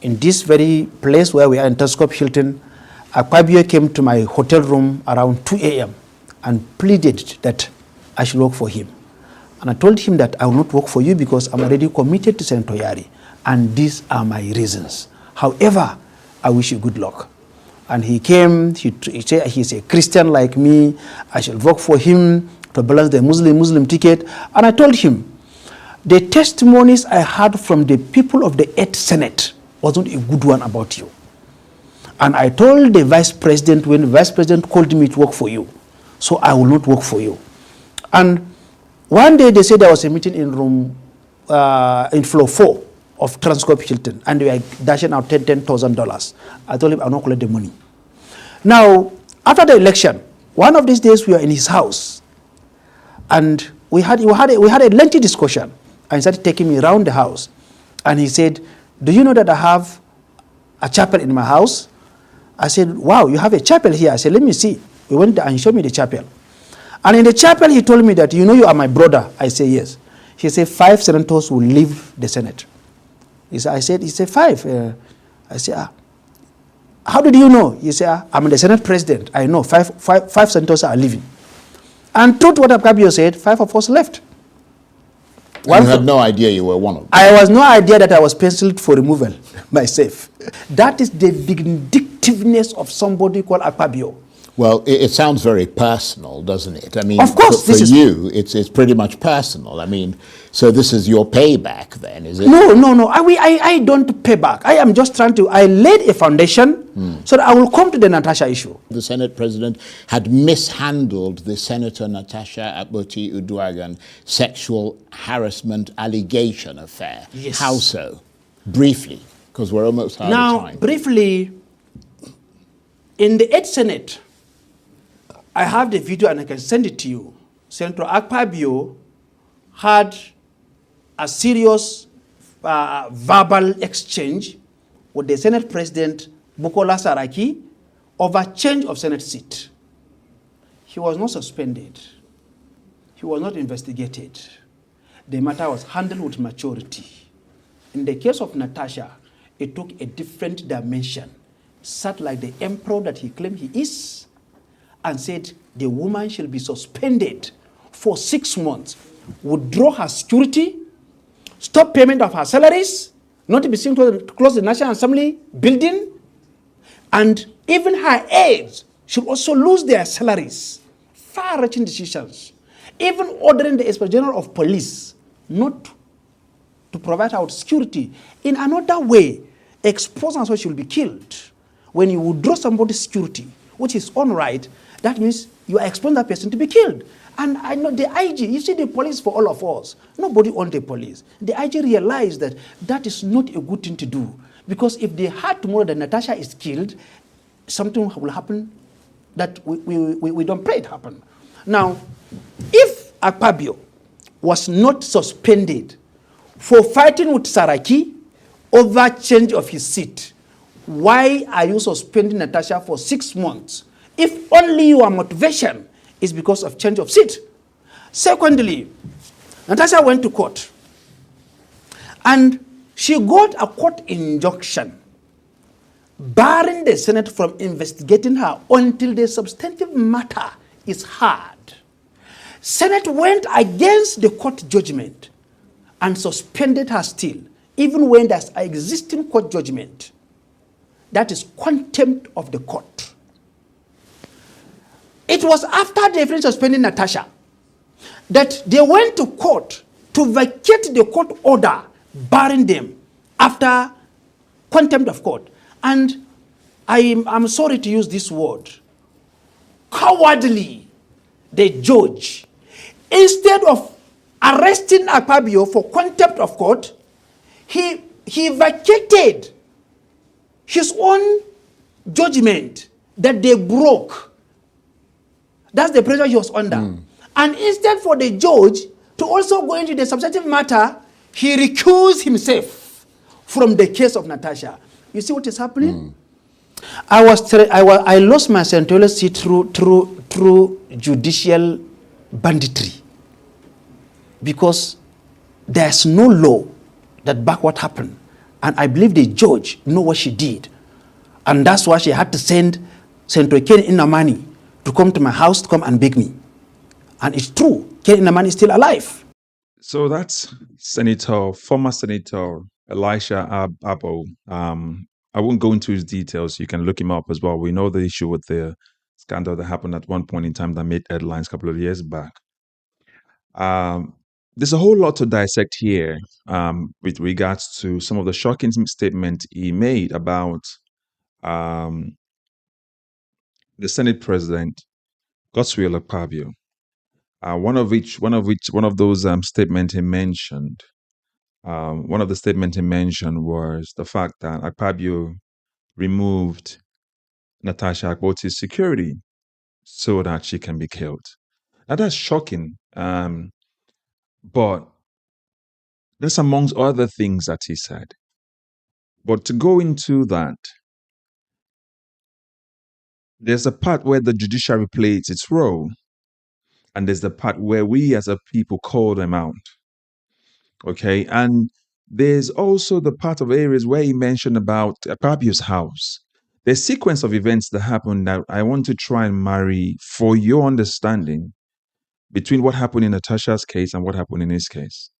in this very place where we are in Telescope Hilton, Akpabio came to my hotel room around 2 a.m. and pleaded that I should work for him. And I told him that I will not work for you because I'm already committed to Senator Yari, and these are my reasons. However, I wish you good luck. And he came, he said he's a Christian like me, I should work for him to balance the Muslim ticket. And I told him, the testimonies I heard from the people of the 8th Senate wasn't a good one about you. And I told the Vice President when the Vice President called me to work for you, so I will not work for you. And one day they said there was a meeting in room, in floor 4 of Telescope Hilton, and we were dashing out $10,000. I told him I will not collect the money. Now, after the election, one of these days we were in his house, and we had a lengthy discussion. And he started taking me around the house, and he said, "Do you know that I have a chapel in my house?" I said, "Wow, you have a chapel here." I said, "Let me see." We went there and he showed me the chapel. And in the chapel, he told me that, "You know, you are my brother." I said, "Yes." He said, 5 senators will leave the Senate. He said, 5. I said, "How did you know?" He said, "I'm the Senate President. I know 5 senators are leaving." And truth what Akpabio said, 5 of us left. You had no idea you were one of them. I was no idea that I was penciled for removal myself. That is the vindictiveness of somebody called Akpabio. Well, it sounds very personal, doesn't it? I mean, of course, for you, it's pretty much personal. I mean, so this is your payback then, is it? No. I don't pay back. I am just trying to, I laid a foundation so that I will come to the Natasha issue. The Senate President had mishandled the Senator Natasha Akpoti Uduaghan sexual harassment allegation affair. Yes. How so? Briefly, because we're almost out of time. Now, briefly, in the 8th Senate, I have the video and I can send it to you. Senator Akpabio had a serious verbal exchange with the Senate President Bukola Saraki over change of Senate seat. He was not suspended. He was not investigated. The matter was handled with maturity. In the case of Natasha, it took a different dimension. Sat like the emperor that he claimed he is, and said the woman shall be suspended for 6 months, withdraw her security, stop payment of her salaries, not to be seen to close the National Assembly building, and even her aides should also lose their salaries. Far-reaching decisions. Even ordering the Inspector General of Police not to provide her with security. In another way, exposed and so she will be killed. When you withdraw somebody's security, which is on right, that means you are exposing that person to be killed. And I know the IG, you see the police for all of us. Nobody owns the police. The IG realized that that is not a good thing to do. Because if they had tomorrow that Natasha is killed, something will happen that we don't pray it happen. Now, if Akpabio was not suspended for fighting with Saraki over change of his seat, why are you suspending Natasha for 6 months? If only your motivation is because of change of seat. Secondly, Natasha went to court and she got a court injunction barring the Senate from investigating her until the substantive matter is heard. Senate went against the court judgment and suspended her still, even when there's an existing court judgment. That is contempt of the court. It was after they finished suspending Natasha that they went to court to vacate the court order barring them after contempt of court. And I'm sorry to use this word, cowardly, the judge, instead of arresting Akpabio for contempt of court, he vacated his own judgment that they broke. That's the pressure he was under. And instead for the judge to also go into the substantive matter, he recused himself from the case of Natasha. You see what is happening? I lost my senatorial seat through judicial banditry, because there's no law that back what happened. And I believe the judge know what she did. And that's why she had to send Senator Ken Inamani to come to my house to come and beg me. And it's true, Ken Inamani is still alive. So that's former Senator Elisha Abbo. I won't go into his details. You can look him up as well. We know the issue with the scandal that happened at one point in time that made headlines a couple of years back. There's a whole lot to dissect here with regards to some of the shocking statements he made about the Senate President Godswill Akpabio. One of those statements he mentioned. One of the statements he mentioned was the fact that Akpabio removed Natasha Akpoti's security so that she can be killed. Now that's shocking. But that's amongst other things that he said. But to go into that, there's a part where the judiciary plays its role, and there's the part where we as a people call them out. Okay, and there's also the part of areas where he mentioned about Akpabio's house. There's a sequence of events that happened that I want to try and marry for your understanding between what happened in Natasha's case and what happened in his case.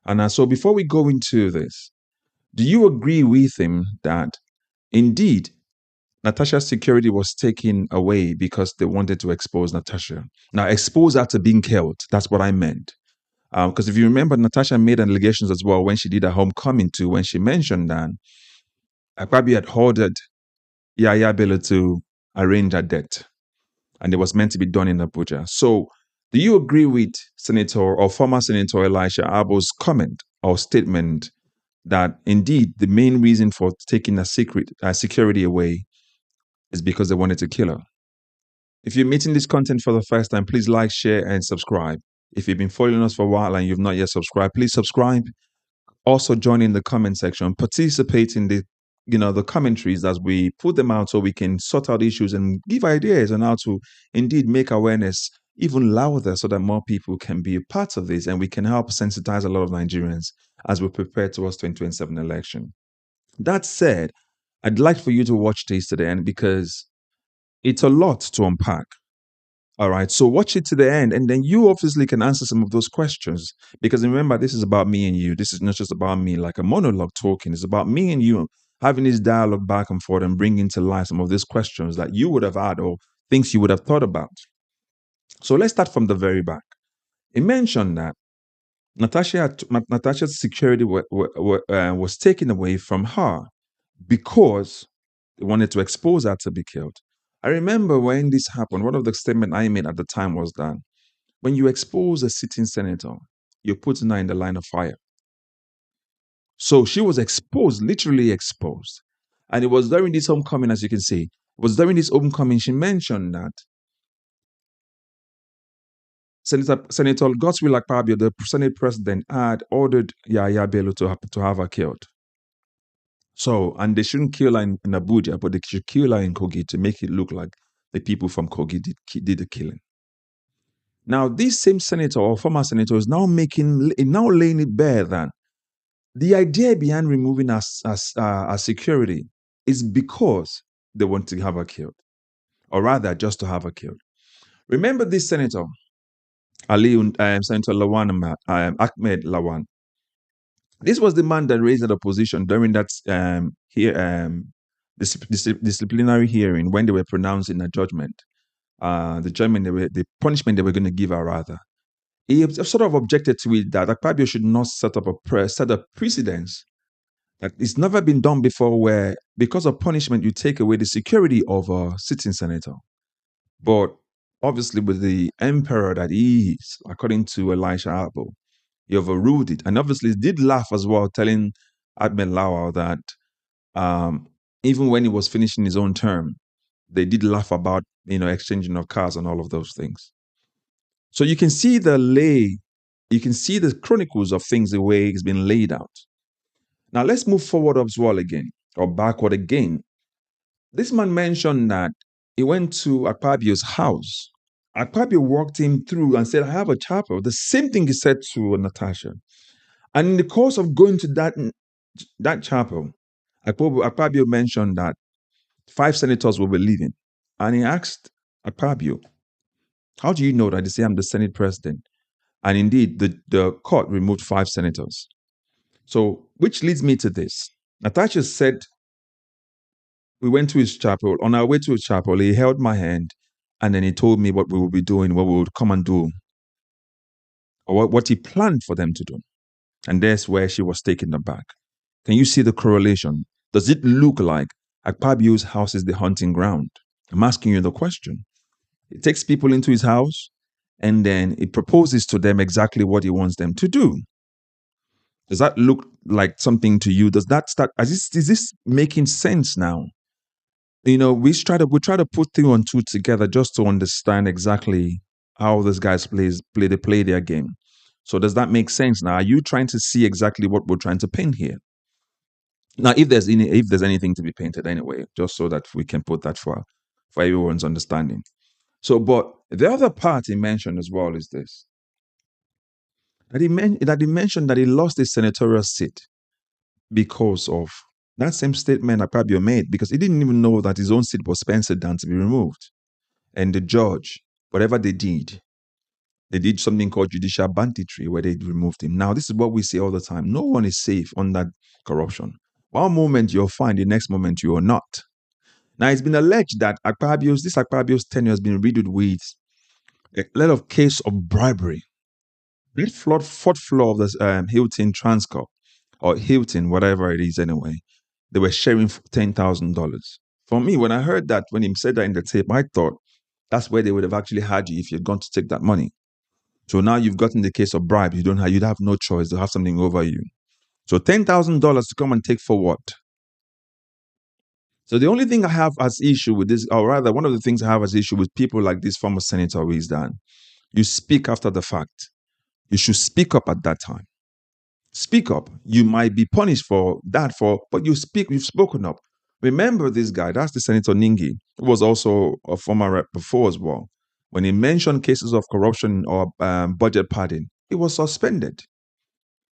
And so before we go into this, do you agree with him that indeed Natasha's security was taken away because they wanted to expose Natasha? Now, expose her to being killed. That's what I meant. Because if you remember, Natasha made allegations as well when she did her homecoming too, when she mentioned that Akpabio had ordered Yaya Bello to arrange her death, and it was meant to be done in Abuja. So, do you agree with Senator or former Senator Elisha Abbo's comment or statement that indeed the main reason for taking security away is because they wanted to kill her? If you're meeting this content for the first time, please like, share, and subscribe. If you've been following us for a while and you've not yet subscribed, please subscribe. Also join in the comment section, participate in the commentaries as we put them out so we can sort out issues and give ideas on how to indeed make awareness even louder so that more people can be a part of this and we can help sensitize a lot of Nigerians as we prepare towards 2027 election. That said, I'd like for you to watch this to the end because it's a lot to unpack. All right, so watch it to the end, and then you obviously can answer some of those questions. Because remember, this is about me and you. This is not just about me like a monologue talking. It's about me and you having this dialogue back and forth and bringing to life some of these questions that you would have had or things you would have thought about. So let's start from the very back. He mentioned that Natasha's security was taken away from her because they wanted to expose her to be killed. I remember when this happened, one of the statements I made at the time was that when you expose a sitting senator, you're putting her in the line of fire. So she was exposed, literally exposed. And it was during this homecoming, as you can see, it was during this homecoming she mentioned that Senator Godswill Akpabio, the Senate President, had ordered Yaya Bello to have her killed. So, and they shouldn't kill her in Abuja, but they should kill her in Kogi to make it look like the people from Kogi did the killing. Now, this same senator or former senator is now laying it bare that the idea behind removing our security is because they want to have her killed, or rather, just to have her killed. Remember this senator, Senator Ahmed Lawan. This was the man that raised the opposition during that disciplinary hearing when they were pronouncing a judgment. The punishment they were going to give her, rather. He sort of objected to it that Akpabio should not set a precedence that it's never been done before, where because of punishment you take away the security of a sitting senator. But obviously, with the emperor that he is, according to Elisha Abbo, he overruled it, and obviously did laugh as well, telling Ahmed Lawal that even when he was finishing his own term, they did laugh about exchanging of cars and all of those things. So you can see you can see the chronicles of things the way it's been laid out. Now let's move forward as well again, or backward again. This man mentioned that he went to Akpabio's house. Akpabio walked him through and said, I have a chapel. The same thing he said to Natasha. And in the course of going to that that chapel, Akpabio mentioned that 5 senators will be leaving. And he asked Akpabio, how do you know that? They say, I'm the Senate President. And indeed, the court removed 5 senators. So, which leads me to this. Natasha said, we went to his chapel. On our way to his chapel, he held my hand and then he told me what we would be doing, what we would come and do, or what he planned for them to do. And that's where she was taken aback. Can you see the correlation? Does it look like Akpabio's house is the hunting ground? I'm asking you the question. He takes people into his house and then he proposes to them exactly what he wants them to do. Does that look like something to you? Does that start? Is this making sense now? You know, we try to put 2 and 2 together just to understand exactly how these guys play their game. So does that make sense now? Are you trying to see exactly what we're trying to paint here? Now, if there's anything to be painted anyway, just so that we can put that for everyone's understanding. So, but the other part he mentioned as well is this: that he mentioned that he lost his senatorial seat because of that same statement Akpabio made, because he didn't even know that his own seat was penciled down to be removed. And the judge, whatever they did something called judicial banditry where they removed him. Now, this is what we say all the time. No one is safe under corruption. One moment you're fine, the next moment you are not. Now, it's been alleged that Akpabio's tenure has been riddled with a lot of case of bribery. That fourth floor of the Hilton Transcorp, or Hilton, whatever it is anyway, they were sharing $10,000. For me, when I heard that, when he said that in the tape, I thought that's where they would have actually had you if you'd gone to take that money. So now you've gotten the case of bribe. You'd have no choice. They'll have something over you. So $10,000 to come and take for what? So the only thing I have as issue with this, or rather, one of the things I have as issue with people like this former senator is that you speak after the fact. You should speak up at that time. Speak up. You might be punished for that, but you've spoken up. Remember this guy, that's the Senator Ningi, who was also a former rep before as well. When he mentioned cases of corruption or budget padding, he was suspended.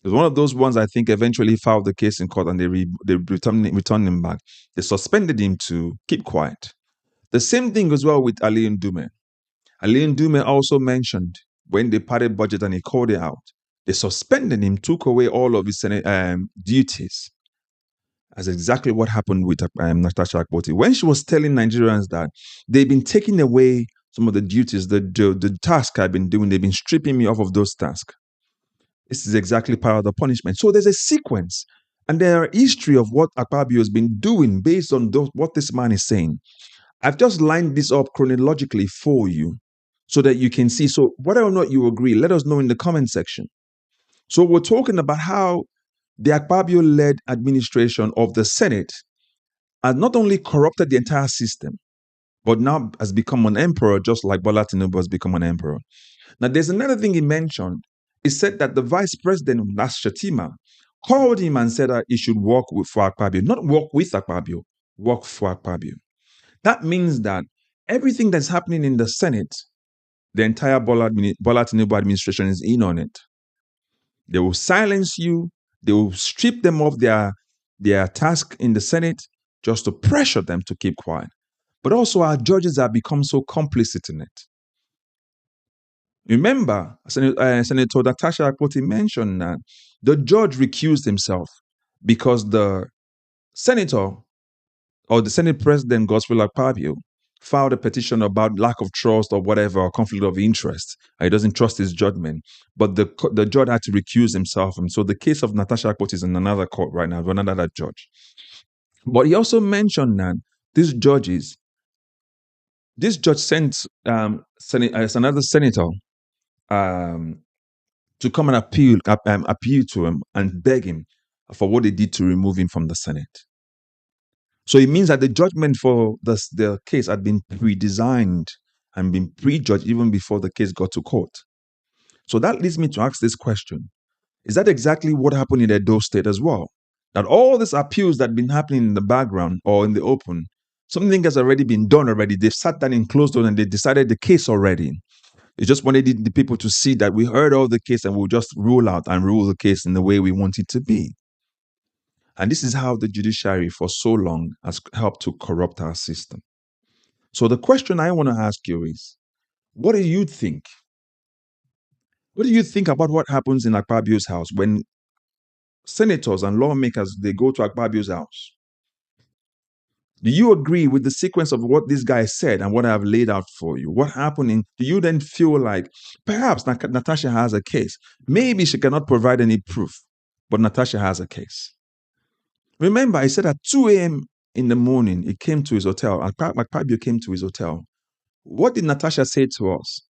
It was one of those ones I think eventually filed the case in court and they returned him back. They suspended him to keep quiet. The same thing as well with Ali Ndume. Ali Ndume also mentioned when they padded budget and he called it out, they suspended him, took away all of his duties. That's exactly what happened with Natasha Akpoti. When she was telling Nigerians that they've been taking away some of the duties, the task I've been doing, they've been stripping me off of those tasks. This is exactly part of the punishment. So there's a sequence and there are history of what Akpabio has been doing based on what this man is saying. I've just lined this up chronologically for you so that you can see. So whether or not you agree, let us know in the comment section. So we're talking about how the Akpabio-led administration of the Senate has not only corrupted the entire system, but now has become an emperor, just like Bola Tinubu has become an emperor. Now, there's another thing he mentioned. He said that the vice president, Shatima, called him and said that he should work for Akpabio, not work with Akpabio, work for Akpabio. That means that everything that's happening in the Senate, the entire Bola Tinubu administration is in on it. They will silence you. They will strip them of their task in the Senate just to pressure them to keep quiet. But also our judges have become so complicit in it. Remember, Senator Natasha Akpoti mentioned that the judge recused himself because the senator or the Senate President Godswill Akpabio filed a petition about lack of trust or whatever, or conflict of interest. He doesn't trust his judgment. But the judge had to recuse himself. And so the case of Natasha Akpoti is in another court right now, another judge. But he also mentioned that this judge sent another senator to come and appeal to him and beg him for what they did to remove him from the Senate. So it means that the judgment for the case had been pre-designed and been prejudged even before the case got to court. So that leads me to ask this question. Is that exactly what happened in Edo State as well? That all these appeals that have been happening in the background or in the open, something has already been done already. They've sat down in closed doors and they decided the case already. They just wanted the people to see that we heard all the case and we'll just rule out and rule the case in the way we want it to be. And this is how the judiciary for so long has helped to corrupt our system. So the question I want to ask you is, what do you think? What do you think about what happens in Akpabio's house when senators and lawmakers, they go to Akpabio's house? Do you agree with the sequence of what this guy said and what I've laid out for you? What happened? Do you then feel like perhaps Natasha has a case? Maybe she cannot provide any proof, but Natasha has a case. Remember, I said at 2 a.m. in the morning, he came to his hotel. Akpabio came to his hotel. What did Natasha say to us?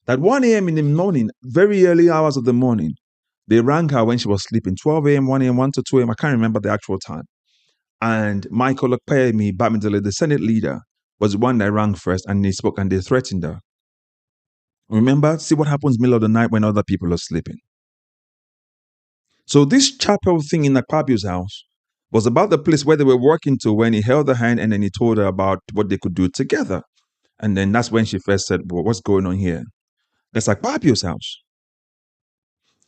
That 1 a.m. in the morning, very early hours of the morning, they rang her when she was sleeping. 12 a.m., 1 a.m., 1 to 2 a.m. I can't remember the actual time. And Michael Okpeyemi Bamidele, the Senate leader, was the one that rang first, and they spoke and they threatened her. Remember, see what happens middle of the night when other people are sleeping. So this chapel thing in Akpabio's house was about the place where they were working to when he held her hand and then he told her about what they could do together. And then that's when she first said, well, what's going on here? That's Akpabio's house.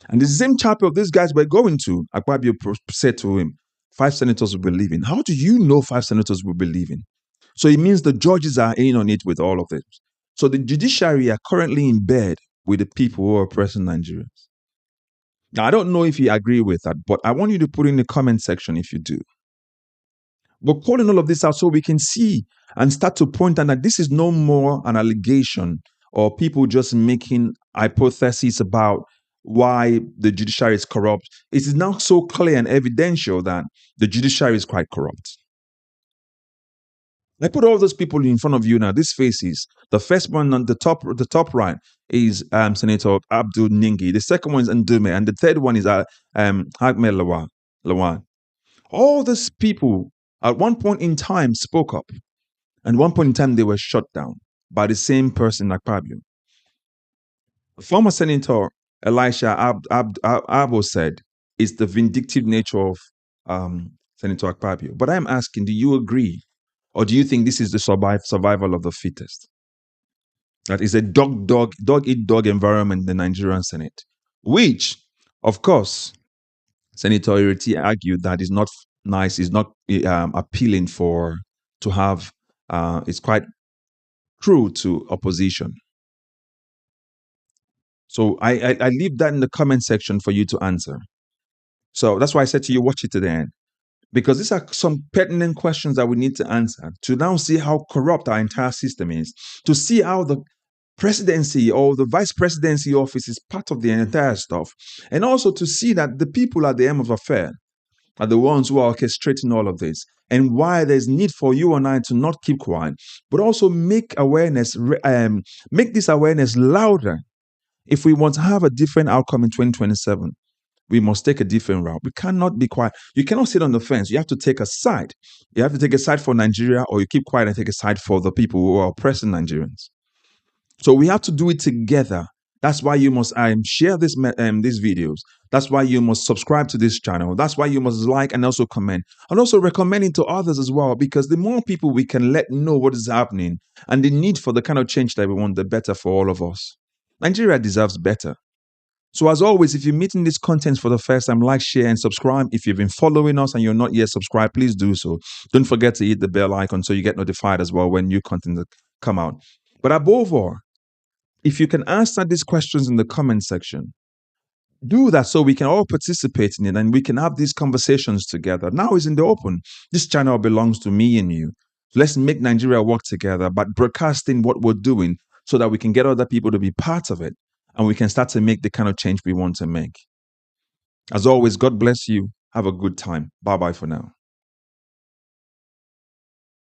And the same chapel these guys were going to, Akpabio said to him, 5 senators will be leaving. How do you know 5 senators will be leaving? So it means the judges are in on it with all of this. So the judiciary are currently in bed with the people who are oppressing Nigerians. Now, I don't know if you agree with that, but I want you to put in the comment section if you do. We're calling all of this out so we can see and start to point out that this is no more an allegation or people just making hypotheses about why the judiciary is corrupt. It is now so clear and evidential that the judiciary is quite corrupt. I put all those people in front of you now. These faces. The first one on the top right is Senator Abdul Ningi. The second one is Ndume, and the third one is Ahmed Lawan. All these people at one point in time spoke up, and one point in time they were shut down by the same person, Akpabio. Former Senator Elisha Abbo said it's the vindictive nature of Senator Akpabio. But I'm asking, do you agree? Or do you think this is the survival of the fittest? That is a dog-eat-dog environment in the Nigerian Senate, which, of course, Senator Ireti argued that is not nice, is not appealing to have, it's quite cruel to opposition. So I leave that in the comment section for you to answer. So that's why I said to you, watch it to the end. Because these are some pertinent questions that we need to answer to now see how corrupt our entire system is, to see how the presidency or the vice presidency office is part of the entire stuff, and also to see that the people at the end of the affair are the ones who are orchestrating all of this, and why there's need for you and I to not keep quiet, but also make this awareness louder. If we want to have a different outcome in 2027, we must take a different route. We cannot be quiet. You cannot sit on the fence. You have to take a side. You have to take a side for Nigeria, or you keep quiet and take a side for the people who are oppressing Nigerians. So we have to do it together. That's why you must share these videos. That's why you must subscribe to this channel. That's why you must like and also comment. And also recommend it to others as well, because the more people we can let know what is happening and the need for the kind of change that we want, the better for all of us. Nigeria deserves better. So as always, if you're meeting this content for the first time, like, share, and subscribe. If you've been following us and you're not yet subscribed, please do so. Don't forget to hit the bell icon so you get notified as well when new content come out. But above all, if you can answer these questions in the comment section, do that so we can all participate in it and we can have these conversations together. Now it's in the open. This channel belongs to me and you. Let's make Nigeria work together, but broadcasting what we're doing so that we can get other people to be part of it and we can start to make the kind of change we want to make. As always, God bless you. Have a good time. Bye-bye for now.